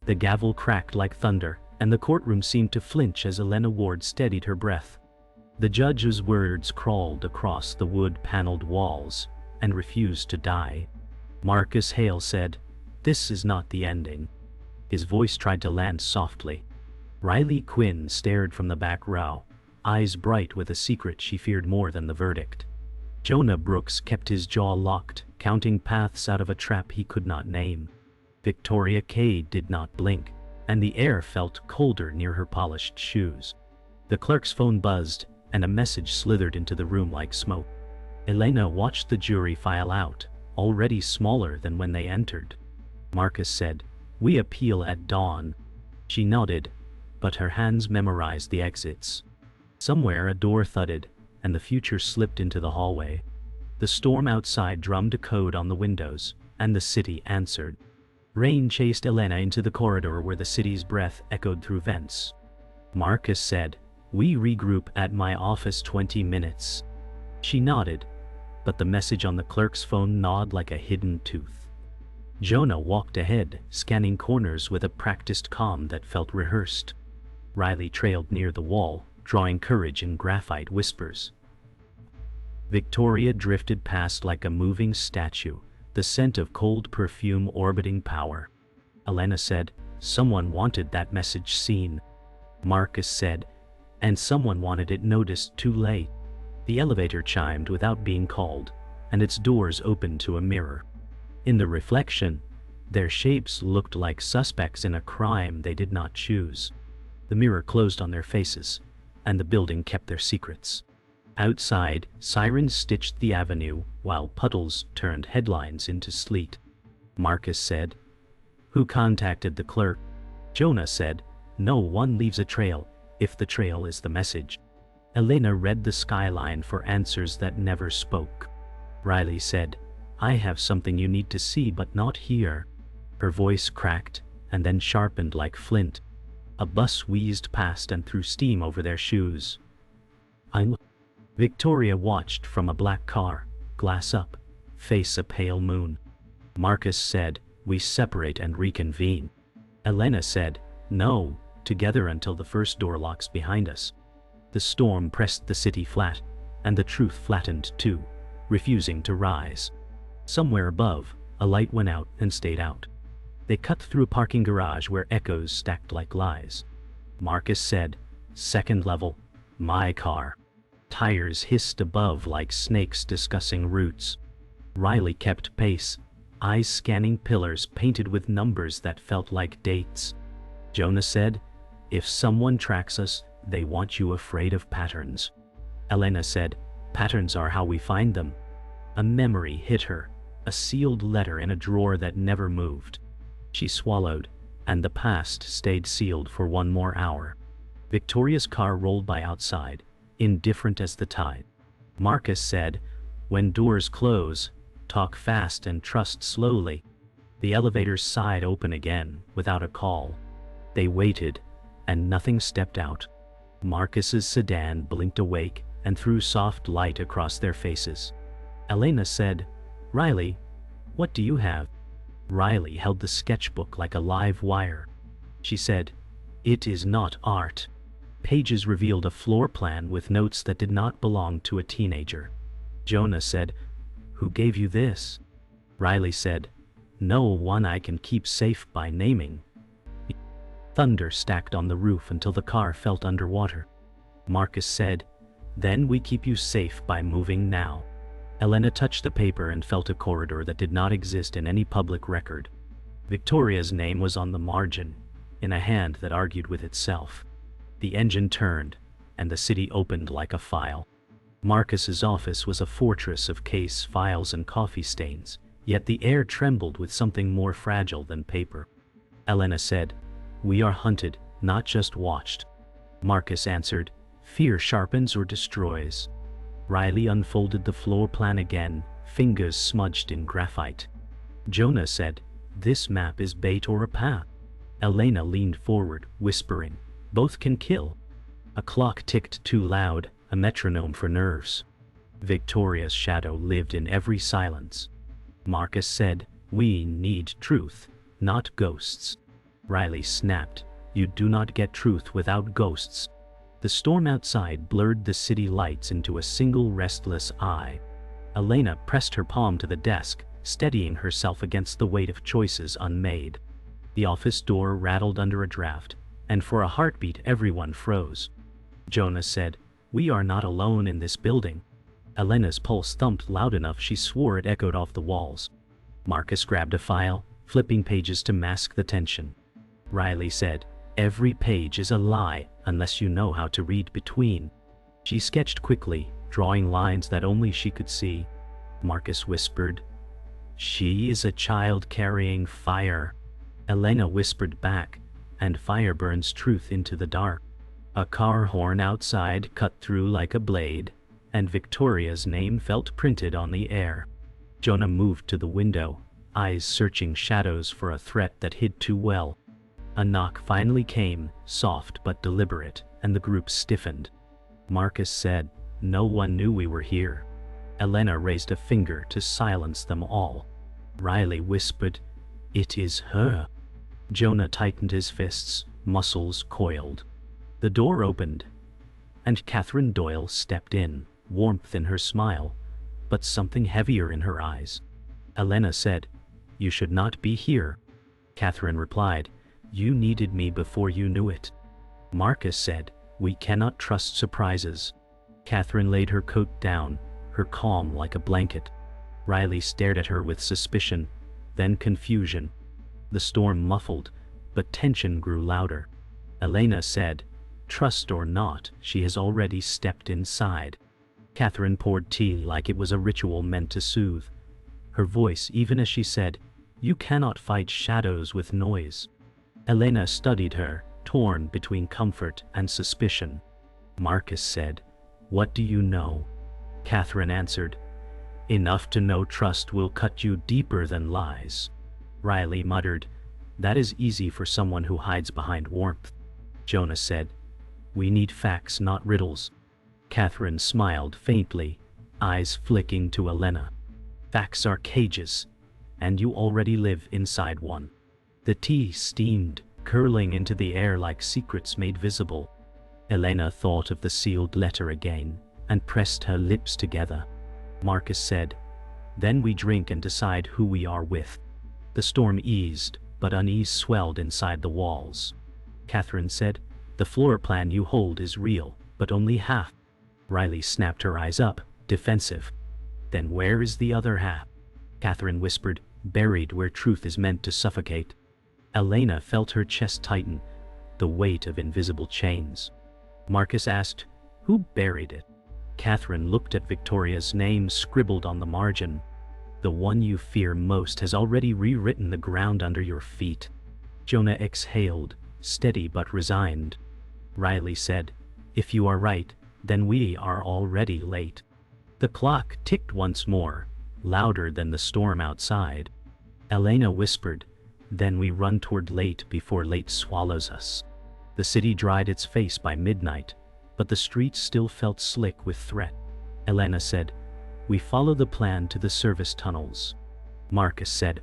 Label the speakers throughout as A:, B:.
A: The gavel cracked like thunder, and the courtroom seemed to flinch as Elena Ward steadied her breath. The judge's words crawled across the wood-paneled walls and refused to die. Marcus Hale said, "This is not the ending." His voice tried to land softly. Riley Quinn stared from the back row, eyes bright with a secret she feared more than the verdict. Jonah Brooks kept his jaw locked, counting paths out of a trap he could not name. Victoria Cade did not blink, and the air felt colder near her polished shoes. The clerk's phone buzzed, and a message slithered into the room like smoke. Elena watched the jury file out, already smaller than when they entered. Marcus said, "We appeal at dawn." She nodded, but her hands memorized the exits. Somewhere a door thudded, and the future slipped into the hallway. The storm outside drummed a code on the windows, and the city answered. Rain chased Elena into the corridor where the city's breath echoed through vents. Marcus said, "We regroup at my office 20 minutes. She nodded, but the message on the clerk's phone gnawed like a hidden tooth. Jonah walked ahead, scanning corners with a practiced calm that felt rehearsed. Riley trailed near the wall, drawing courage in graphite whispers. Victoria drifted past like a moving statue, the scent of cold perfume orbiting power. Elena said, "Someone wanted that message seen." Marcus said, "And someone wanted it noticed too late." The elevator chimed without being called, and its doors opened to a mirror. In the reflection, their shapes looked like suspects in a crime they did not choose. The mirror closed on their faces, and the building kept their secrets. Outside, sirens stitched the avenue, while puddles turned headlines into sleet. Marcus said, "Who contacted the clerk?" Jonah said, "No one leaves a trail, if the trail is the message." Elena read the skyline for answers that never spoke. Riley said, "I have something you need to see but not hear." Her voice cracked, and then sharpened like flint. A bus wheezed past and threw steam over their shoes. Victoria watched from a black car, glass up, face a pale moon. Marcus said, "We separate and reconvene." Elena said, "No, together until the first door locks behind us." The storm pressed the city flat, and the truth flattened too, refusing to rise. Somewhere above, a light went out and stayed out. They cut through a parking garage where echoes stacked like lies. Marcus said, "Second level, my car." Tires hissed above like snakes discussing routes. Riley kept pace, eyes scanning pillars painted with numbers that felt like dates. Jonah said, "If someone tracks us, they want you afraid of patterns." Elena said, "Patterns are how we find them." A memory hit her, a sealed letter in a drawer that never moved. She swallowed, and the past stayed sealed for one more hour. Victoria's car rolled by outside, indifferent as the tide. Marcus said, "When doors close, talk fast and trust slowly." The elevators sighed open again, without a call. They waited, and nothing stepped out. Marcus's sedan blinked awake and threw soft light across their faces. Elena said, "Riley, what do you have?" Riley held the sketchbook like a live wire. She said, "It is not art." Pages revealed a floor plan with notes that did not belong to a teenager. Jonah said, "Who gave you this?" Riley said, "No one I can keep safe by naming." Thunder stacked on the roof until the car felt underwater. Marcus said, "Then we keep you safe by moving now." Elena touched the paper and felt a corridor that did not exist in any public record. Victoria's name was on the margin, in a hand that argued with itself. The engine turned, and the city opened like a file. Marcus's office was a fortress of case files and coffee stains, yet the air trembled with something more fragile than paper. Elena said, "We are hunted, not just watched." Marcus answered, "Fear sharpens or destroys." Riley unfolded the floor plan again, fingers smudged in graphite. Jonah said, "This map is bait or a path." Elena leaned forward, whispering, "Both can kill." A clock ticked too loud, a metronome for nerves. Victoria's shadow lived in every silence. Marcus said, "We need truth, not ghosts." Riley snapped, "You do not get truth without ghosts." The storm outside blurred the city lights into a single restless eye. Elena pressed her palm to the desk, steadying herself against the weight of choices unmade. The office door rattled under a draft, and for a heartbeat everyone froze. Jonah said, "We are not alone in this building." Elena's pulse thumped loud enough she swore it echoed off the walls. Marcus grabbed a file, flipping pages to mask the tension. Riley said, "Every page is a lie unless you know how to read between." She sketched quickly, drawing lines that only she could see. Marcus whispered, "She is a child carrying fire." Elena whispered back, "And fire burns truth into the dark." A car horn outside cut through like a blade, and Victoria's name felt printed on the air. Jonah moved to the window, eyes searching shadows for a threat that hid too well. A knock finally came, soft but deliberate, and the group stiffened. Marcus said, "No one knew we were here." Elena raised a finger to silence them all. Riley whispered, "It is her." Jonah tightened his fists, muscles coiled. The door opened, and Catherine Doyle stepped in, warmth in her smile, but something heavier in her eyes. Elena said, "You should not be here." Catherine replied, "You needed me before you knew it." Marcus said, "We cannot trust surprises." Catherine laid her coat down, her calm like a blanket. Riley stared at her with suspicion, then confusion. The storm muffled, but tension grew louder. Elena said, "Trust or not, she has already stepped inside." Catherine poured tea like it was a ritual meant to soothe. Her voice even as she said, "You cannot fight shadows with noise." Elena studied her, torn between comfort and suspicion. Marcus said, "What do you know?" Catherine answered, "Enough to know trust will cut you deeper than lies." Riley muttered, "That is easy for someone who hides behind warmth." Jonah said, "We need facts, not riddles." Catherine smiled faintly, eyes flicking to Elena. "Facts are cages, and you already live inside one." The tea steamed, curling into the air like secrets made visible. Elena thought of the sealed letter again, and pressed her lips together. Marcus said, "Then we drink and decide who we are with." The storm eased, but unease swelled inside the walls. Catherine said, "The floor plan you hold is real, but only half." Riley snapped her eyes up, defensive. "Then where is the other half?" Catherine whispered, "Buried where truth is meant to suffocate." Elena felt her chest tighten, the weight of invisible chains. Marcus asked, "Who buried it?" Catherine looked at Victoria's name scribbled on the margin. "The one you fear most has already rewritten the ground under your feet." Jonah exhaled, steady but resigned. Riley said, "If you are right, then we are already late." The clock ticked once more, louder than the storm outside. Elena whispered, "Then we run toward late before late swallows us." The city dried its face by midnight, but the streets still felt slick with threat. Elena said, "We follow the plan to the service tunnels." Marcus said,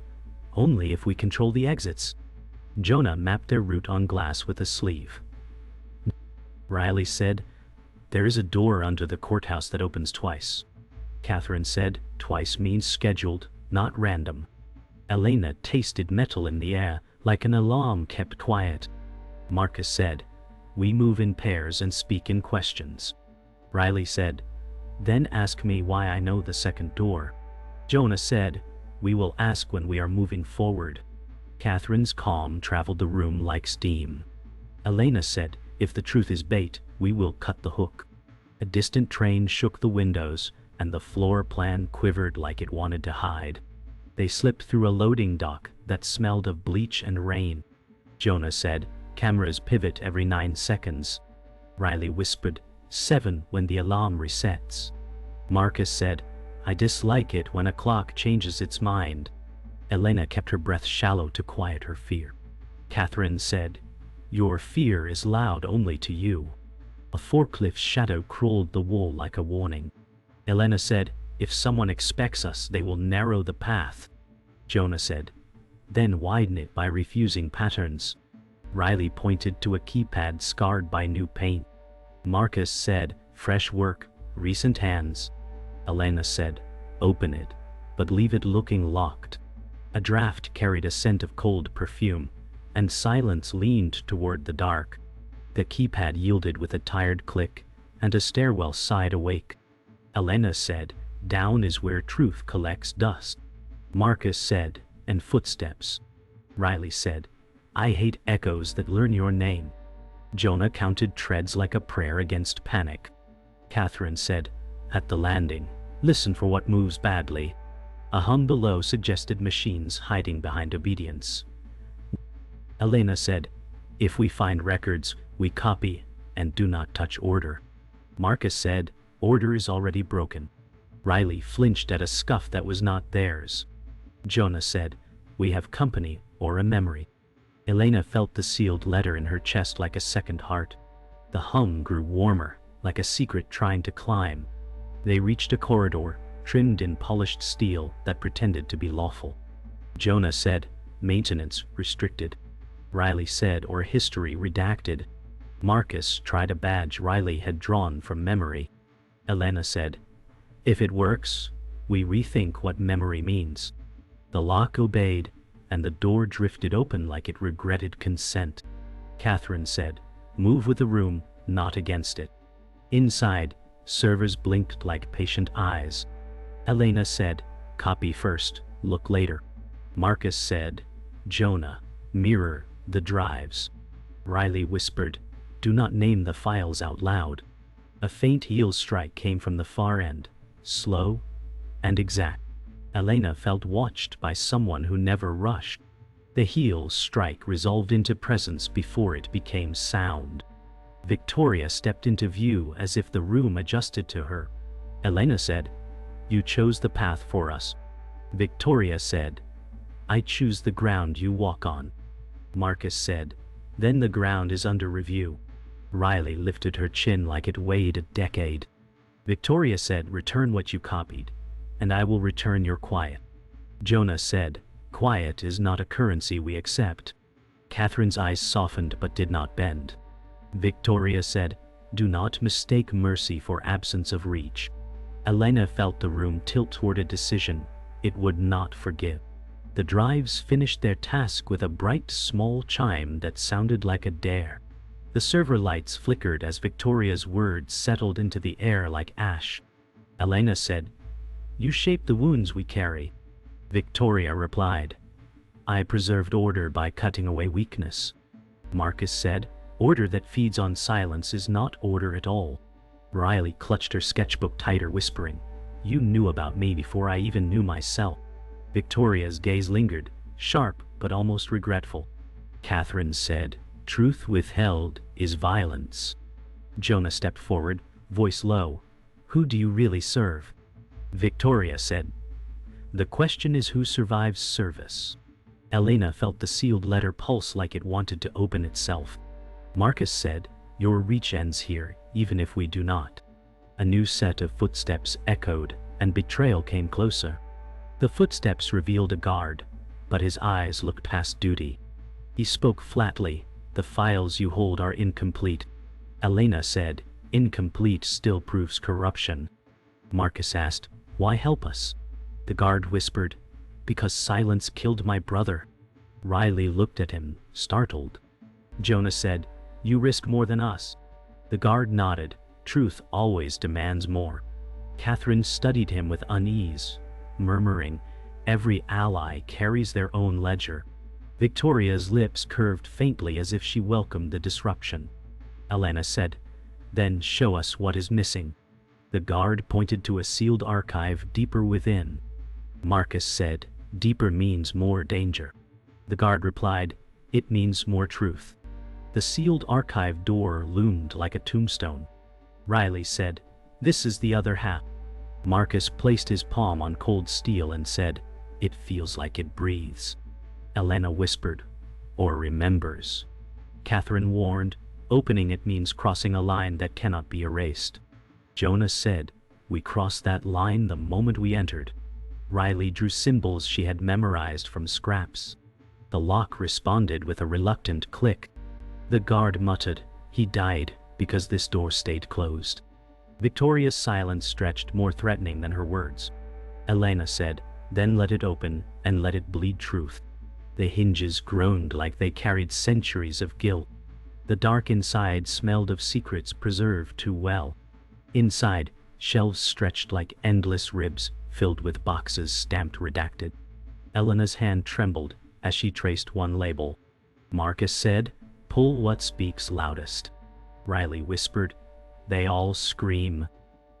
A: "Only if we control the exits." Jonah mapped their route on glass with a sleeve. Riley said, "There is a door under the courthouse that opens twice." Catherine said, "Twice means scheduled, not random." Elena tasted metal in the air, like an alarm kept quiet. Marcus said, "We move in pairs and speak in questions." Riley said, "Then ask me why I know the second door." Jonah said, "We will ask when we are moving forward." Catherine's calm traveled the room like steam. Elena said, "If the truth is bait, we will cut the hook." A distant train shook the windows, and the floor plan quivered like it wanted to hide. They slipped through a loading dock that smelled of bleach and rain. Jonah said, "Cameras pivot every 9 seconds." Riley whispered, 7 when the alarm resets. Marcus said, "I dislike it when a clock changes its mind." Elena kept her breath shallow to quiet her fear. Catherine said, "Your fear is loud only to you." A forklift's shadow crawled the wall like a warning. Elena said, "If someone expects us, they will narrow the path." Jonah said, "Then widen it by refusing patterns." Riley pointed to a keypad scarred by new paint. Marcus said, fresh work, recent hands. Elena said, open it, but leave it looking locked. A draft carried a scent of cold perfume, and silence leaned toward the dark. The keypad yielded with a tired click, and a stairwell sighed awake. Elena said, down is where truth collects dust. Marcus said, and footsteps. Riley said, I hate echoes that learn your name. Jonah counted treads like a prayer against panic. Catherine said, at the landing, listen for what moves badly. A hum below suggested machines hiding behind obedience. Elena said, if we find records, we copy, and do not touch order. Marcus said, order is already broken. Riley flinched at a scuff that was not theirs. Jonah said, we have company, or a memory. Elena felt the sealed letter in her chest like a second heart. The hum grew warmer, like a secret trying to climb. They reached a corridor, trimmed in polished steel that pretended to be lawful. Jonah said, maintenance restricted. Riley said, or history redacted. Marcus tried a badge Riley had drawn from memory. Elena said, if it works, we rethink what memory means. The lock obeyed, and the door drifted open like it regretted consent. Catherine said, move with the room, not against it. Inside, servers blinked like patient eyes. Elena said, copy first, look later. Marcus said, Jonah, mirror the drives. Riley whispered, do not name the files out loud. A faint heel strike came from the far end, slow and exact. Elena felt watched by someone who never rushed. The heel strike resolved into presence before it became sound. Victoria stepped into view as if the room adjusted to her. Elena said, you chose the path for us. Victoria said, I choose the ground you walk on. Marcus said, then the ground is under review. Riley lifted her chin like it weighed a decade. Victoria said, return what you copied, and I will return your quiet. Jonah said, quiet is not a currency we accept. Catherine's eyes softened but did not bend. Victoria said, do not mistake mercy for absence of reach. Elena felt the room tilt toward a decision it would not forgive. The drives finished their task with a bright small chime that sounded like a dare. The server lights flickered as Victoria's words settled into the air like ash. Elena said, you shape the wounds we carry. Victoria replied, I preserved order by cutting away weakness. Marcus said, order that feeds on silence is not order at all. Riley clutched her sketchbook tighter, whispering, you knew about me before I even knew myself. Victoria's gaze lingered, sharp but almost regretful. Catherine said, truth withheld is violence. Jonah stepped forward, voice low, who do you really serve? Victoria said, the question is who survives service. Elena felt the sealed letter pulse like it wanted to open itself. Marcus said, your reach ends here, even if we do not. A new set of footsteps echoed, and betrayal came closer. The footsteps revealed a guard, but his eyes looked past duty. He spoke flatly, the files you hold are incomplete. Elena said, incomplete still proves corruption. Marcus asked, why help us? The guard whispered, because silence killed my brother. Riley looked at him, startled. Jonah said, you risk more than us. The guard nodded, truth always demands more. Catherine studied him with unease, murmuring, every ally carries their own ledger. Victoria's lips curved faintly as if she welcomed the disruption. Elena said, then show us what is missing. The guard pointed to a sealed archive deeper within. Marcus said, deeper means more danger. The guard replied, it means more truth. The sealed archive door loomed like a tombstone. Riley said, this is the other half. Marcus placed his palm on cold steel and said, it feels like it breathes. Elena whispered, or remembers. Catherine warned, opening it means crossing a line that cannot be erased. Jonah said, we crossed that line the moment we entered. Riley drew symbols she had memorized from scraps. The lock responded with a reluctant click. The guard muttered, "He died because this door stayed closed." Victoria's silence stretched, more threatening than her words. Elena said, "Then let it open and let it bleed truth." The hinges groaned like they carried centuries of guilt. The dark inside smelled of secrets preserved too well. Inside, shelves stretched like endless ribs, filled with boxes stamped redacted. Elena's hand trembled as she traced one label. Marcus said, "Pull what speaks loudest." Riley whispered, "They all scream."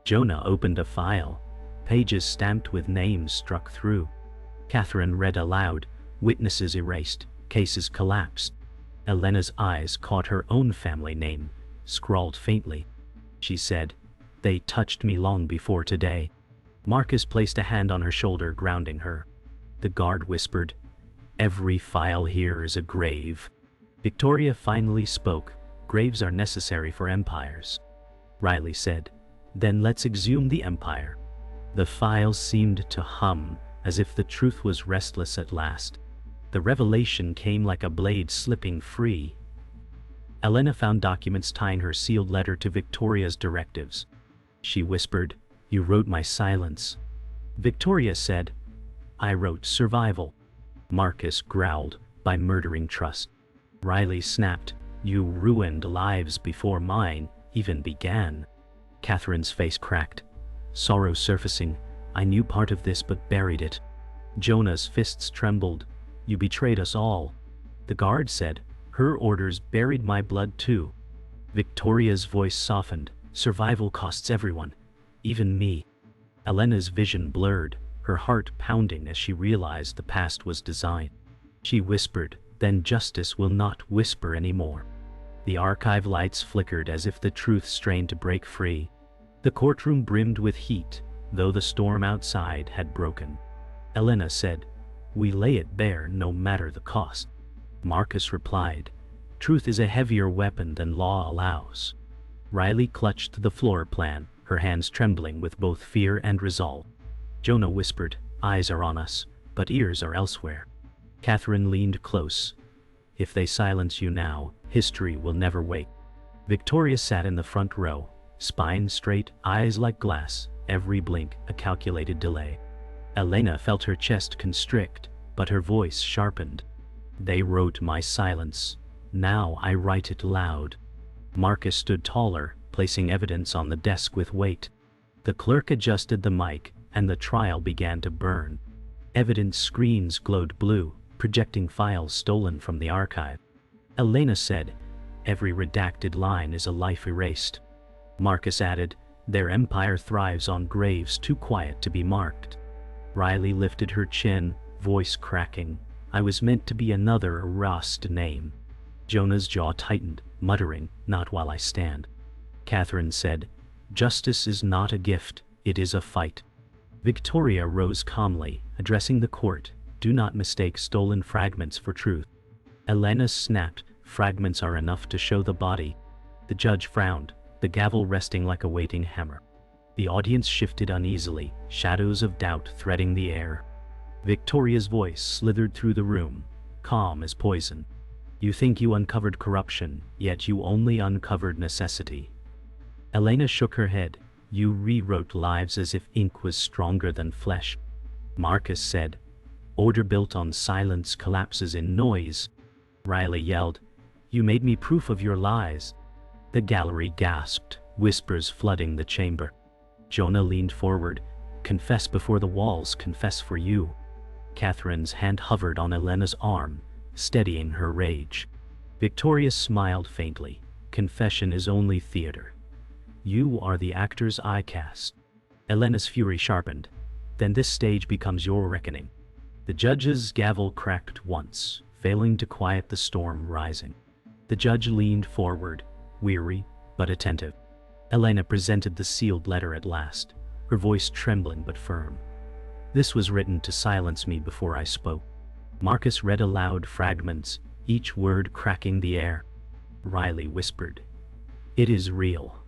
A: Jonah opened a file. Pages stamped with names struck through. Catherine read aloud, witnesses erased, cases collapsed. Elena's eyes caught her own family name, scrawled faintly. She said, "They touched me long before today." Marcus placed a hand on her shoulder, grounding her. The guard whispered, "Every file here is a grave." Victoria finally spoke, "Graves are necessary for empires." Riley said, "Then let's exhume the empire." The files seemed to hum, as if the truth was restless at last. The revelation came like a blade slipping free. Elena found documents tying her sealed letter to Victoria's directives. She whispered, "You wrote my silence." Victoria said, "I wrote survival." Marcus growled, "By murdering trust." Riley snapped, "You ruined lives before mine even began." Catherine's face cracked, sorrow surfacing. "I knew part of this but buried it." Jonah's fists trembled, "You betrayed us all." The guard said, "Her orders buried my blood too." Victoria's voice softened, "Survival costs everyone, even me." Elena's vision blurred, her heart pounding as she realized the past was designed. She whispered, "Then justice will not whisper anymore." The archive lights flickered as if the truth strained to break free. The courtroom brimmed with heat, though the storm outside had broken. Elena said, "We lay it bare no matter the cost." Marcus replied, "Truth is a heavier weapon than law allows." Riley clutched the floor plan, her hands trembling with both fear and resolve. Jonah whispered, "Eyes are on us, but ears are elsewhere." Catherine leaned close. "If they silence you now, history will never wake." Victoria sat in the front row, spine straight, eyes like glass, every blink a calculated delay. Elena felt her chest constrict, but her voice sharpened. "They wrote my silence. Now I write it loud." Marcus stood taller, placing evidence on the desk with weight. The clerk adjusted the mic, and the trial began to burn. Evidence screens glowed blue, projecting files stolen from the archive. Elena said, "Every redacted line is a life erased." Marcus added, "Their empire thrives on graves too quiet to be marked." Riley lifted her chin, voice cracking, "I was meant to be another erased name." Jonah's jaw tightened, muttering, "Not while I stand." Catherine said, "Justice is not a gift, it is a fight." Victoria rose calmly, addressing the court, "Do not mistake stolen fragments for truth." Elena snapped, "Fragments are enough to show the body." The judge frowned, the gavel resting like a waiting hammer. The audience shifted uneasily, shadows of doubt threading the air. Victoria's voice slithered through the room, calm as poison. "You think you uncovered corruption, yet you only uncovered necessity." Elena shook her head, "You rewrote lives as if ink was stronger than flesh." Marcus said, "Order built on silence collapses in noise." Riley yelled, "You made me proof of your lies." The gallery gasped, whispers flooding the chamber. Jonah leaned forward, "Confess before the walls confess for you." Catherine's hand hovered on Elena's arm, steadying her rage. Victoria smiled faintly, "Confession is only theater. You are the actors I cast." Elena's fury sharpened, "Then this stage becomes your reckoning." The judge's gavel cracked once, failing to quiet the storm rising. The judge leaned forward, weary but attentive. Elena presented the sealed letter at last, her voice trembling but firm. "This was written to silence me before I spoke." Marcus read aloud fragments, each word cracking the air. Riley whispered, "It is real.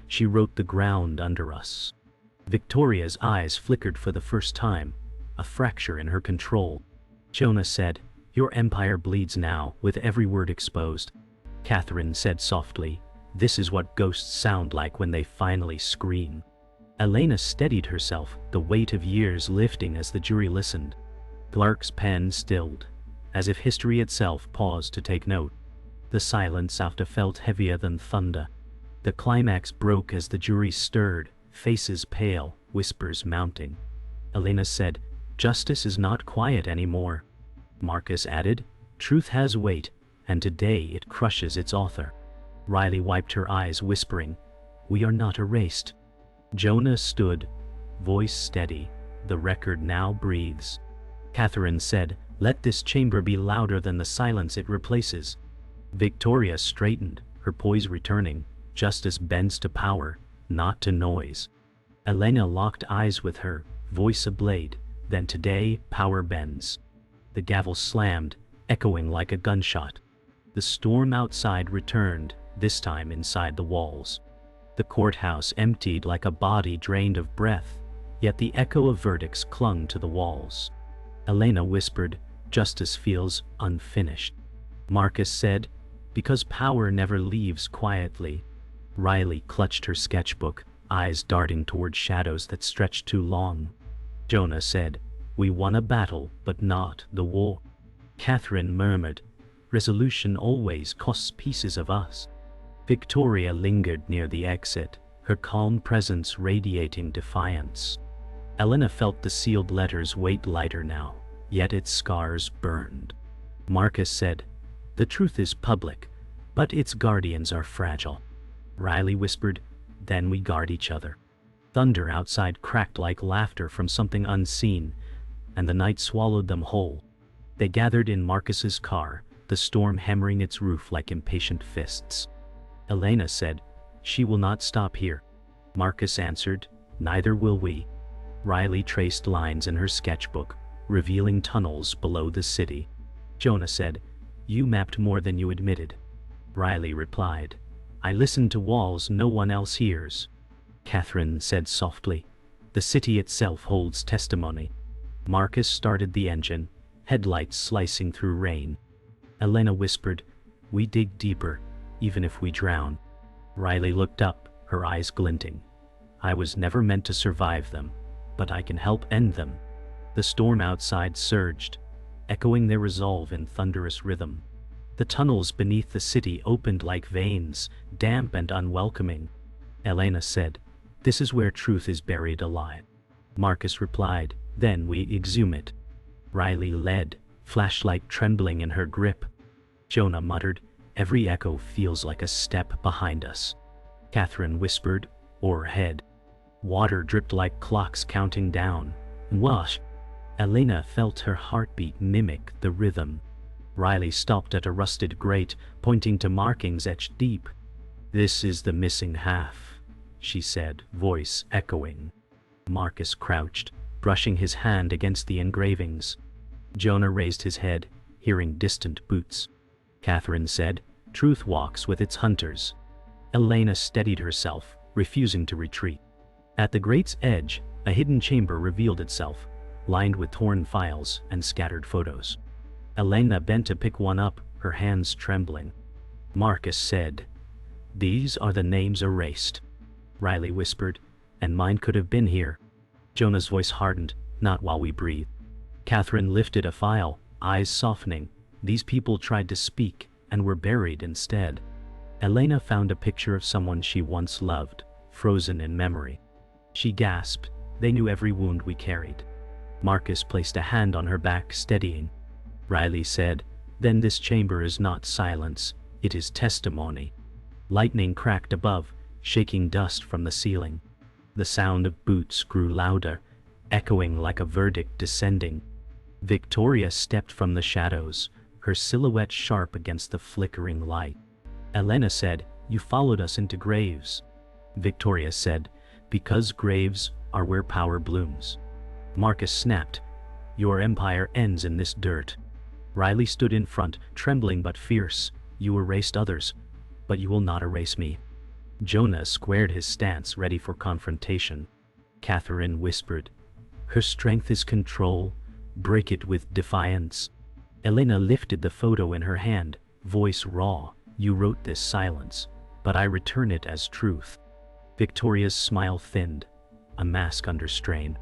A: She wrote the ground under us." Victoria's eyes flickered for the first time, a fracture in her control. Jonah said, "Your empire bleeds now, with every word exposed." Catherine said softly, "This is what ghosts sound like when they finally scream." Elena steadied herself, the weight of years lifting as the jury listened. Clark's pen stilled, as if history itself paused to take note. The silence after felt heavier than thunder. The climax broke as the jury stirred, faces pale, whispers mounting. Elena said, "Justice is not quiet anymore." Marcus added, "Truth has weight, and today it crushes its author." Riley wiped her eyes, whispering, "We are not erased." Jonah stood, voice steady. "The record now breathes." Catherine said, "Let this chamber be louder than the silence it replaces." Victoria straightened, her poise returning. Justice bends to power, not to noise. Elena locked eyes with her, voice ablade. Then today, power bends. The gavel slammed, echoing like a gunshot. The storm outside returned, this time inside the walls. The courthouse emptied like a body drained of breath, yet the echo of verdicts clung to the walls. Elena whispered, "Justice feels unfinished." Marcus said, "Because power never leaves quietly." Riley clutched her sketchbook, eyes darting toward shadows that stretched too long. Jonah said, "We won a battle, but not the war." Catherine murmured, "Resolution always costs pieces of us." Victoria lingered near the exit, her calm presence radiating defiance. Elena felt the sealed letters weight lighter now, yet its scars burned. Marcus said, "The truth is public, but its guardians are fragile." Riley whispered, "Then we guard each other." Thunder outside cracked like laughter from something unseen, and the night swallowed them whole. They gathered in Marcus's car, the storm hammering its roof like impatient fists. Elena said, "She will not stop here." Marcus answered, "Neither will we." Riley traced lines in her sketchbook, revealing tunnels below the city. Jonah said, "You mapped more than you admitted." Riley replied, "I listened to walls no one else hears." Catherine said softly, "The city itself holds testimony." Marcus started the engine, headlights slicing through rain. Elena whispered, "We dig deeper, even if we drown." Riley looked up, her eyes glinting. "I was never meant to survive them, but I can help end them." The storm outside surged, echoing their resolve in thunderous rhythm. The tunnels beneath the city opened like veins, damp and unwelcoming. Elena said, "This is where truth is buried alive." Marcus replied, "Then we exhume it." Riley led, flashlight trembling in her grip. Jonah muttered, "Every echo feels like a step behind us." Catherine whispered, "O'erhead." Water dripped like clocks counting down. Wash. Elena felt her heartbeat mimic the rhythm. Riley stopped at a rusted grate, pointing to markings etched deep. "This is the missing half," she said, voice echoing. Marcus crouched, brushing his hand against the engravings. Jonah raised his head, hearing distant boots. Catherine said, "Truth walks with its hunters." Elena steadied herself, refusing to retreat. At the grate's edge, a hidden chamber revealed itself, lined with torn files and scattered photos. Elena bent to pick one up, her hands trembling. Marcus said, "These are the names erased." Riley whispered, "And mine could have been here." Jonah's voice hardened, "Not while we breathe." Catherine lifted a file, eyes softening. These people tried to speak, and were buried instead. Elena found a picture of someone she once loved, frozen in memory. She gasped, "They knew every wound we carried." Marcus placed a hand on her back, steadying. Riley said, "Then this chamber is not silence, it is testimony." Lightning cracked above, shaking dust from the ceiling. The sound of boots grew louder, echoing like a verdict descending. Victoria stepped from the shadows, her silhouette sharp against the flickering light. Elena said, "You followed us into graves." Victoria said, "Because graves are where power blooms." Marcus snapped, "Your empire ends in this dirt." Riley stood in front, trembling but fierce. "You erased others, but you will not erase me." Jonah squared his stance, ready for confrontation. Catherine whispered, "Her strength is control. Break it with defiance." Elena lifted the photo in her hand, voice raw, You wrote this silence, but I return it as truth. Victoria's smile thinned, a mask under strain.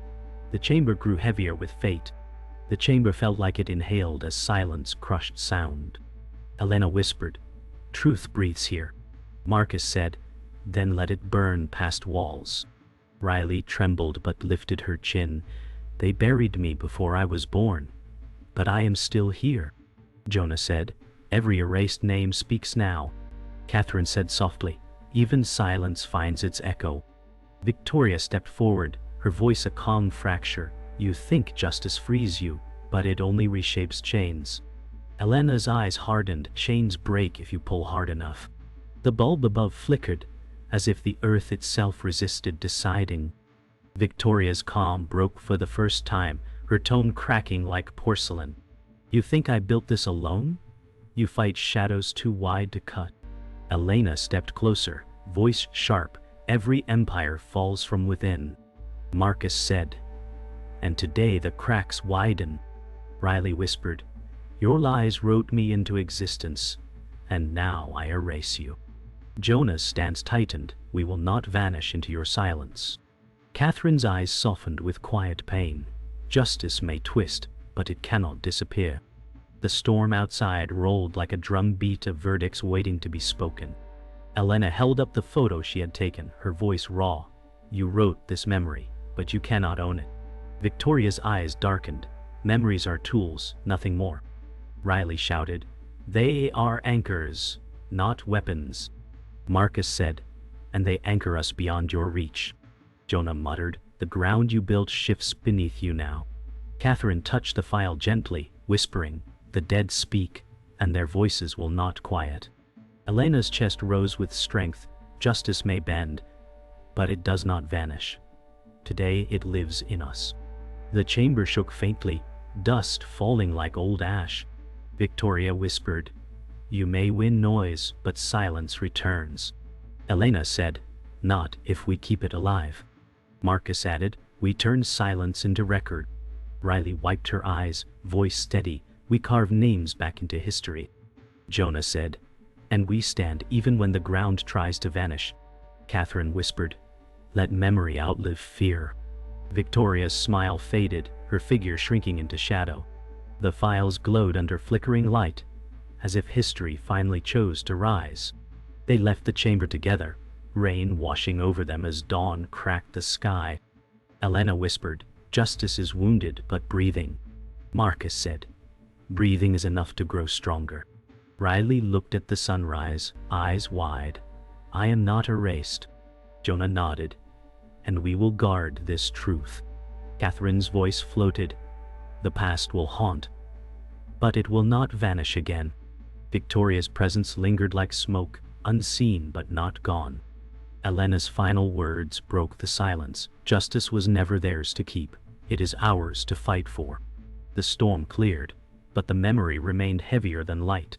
A: The chamber grew heavier with fate. The chamber felt like it inhaled as silence crushed sound. Elena whispered, "Truth breathes here." Marcus said, "Then let it burn past walls." Riley trembled but lifted her chin. "They buried me before I was born. But I am still here." Jonah said, "Every erased name speaks now." Catherine said softly, "Even silence finds its echo." Victoria stepped forward, her voice a calm fracture. "You think justice frees you, but it only reshapes chains." Elena's eyes hardened. "Chains break if you pull hard enough." The bulb above flickered, as if the earth itself resisted deciding. Victoria's calm broke for the first time, her tone cracking like porcelain. "You think I built this alone? You fight shadows too wide to cut." Elena stepped closer, voice sharp. "Every empire falls from within," Marcus said. "And today the cracks widen." Riley whispered, "Your lies wrote me into existence, and now I erase you." Jonah's stance tightened. "We will not vanish into your silence." Catherine's eyes softened with quiet pain. "Justice may twist, but it cannot disappear." The storm outside rolled like a drum beat of verdicts waiting to be spoken. Elena held up the photo she had taken, her voice raw. "You wrote this memory, but you cannot own it." Victoria's eyes darkened. "Memories are tools, nothing more." Riley shouted, "They are anchors, not weapons." Marcus said, "And they anchor us beyond your reach." Jonah muttered, "The ground you built shifts beneath you now." Catherine touched the file gently, whispering, "The dead speak, and their voices will not quiet." Elena's chest rose with strength. "Justice may bend, but it does not vanish. Today it lives in us." The chamber shook faintly, dust falling like old ash. Victoria whispered, "You may win noise, but silence returns." Elena said, "Not if we keep it alive." Marcus added, "We turn silence into record." Riley wiped her eyes, voice steady, "We carve names back into history." Jonah said, "And we stand even when the ground tries to vanish." Catherine whispered, "Let memory outlive fear." Victoria's smile faded, her figure shrinking into shadow. The files glowed under flickering light, as if history finally chose to rise. They left the chamber together, rain washing over them as dawn cracked the sky. Elena whispered, "Justice is wounded but breathing." Marcus said, "Breathing is enough to grow stronger." Riley looked at the sunrise, eyes wide. "I am not erased." Jonah nodded, "And we will guard this truth." Catherine's voice floated, "The past will haunt, but it will not vanish again." Victoria's presence lingered like smoke, unseen but not gone. Elena's final words broke the silence. "Justice was never theirs to keep. It is ours to fight for." The storm cleared, but the memory remained heavier than light.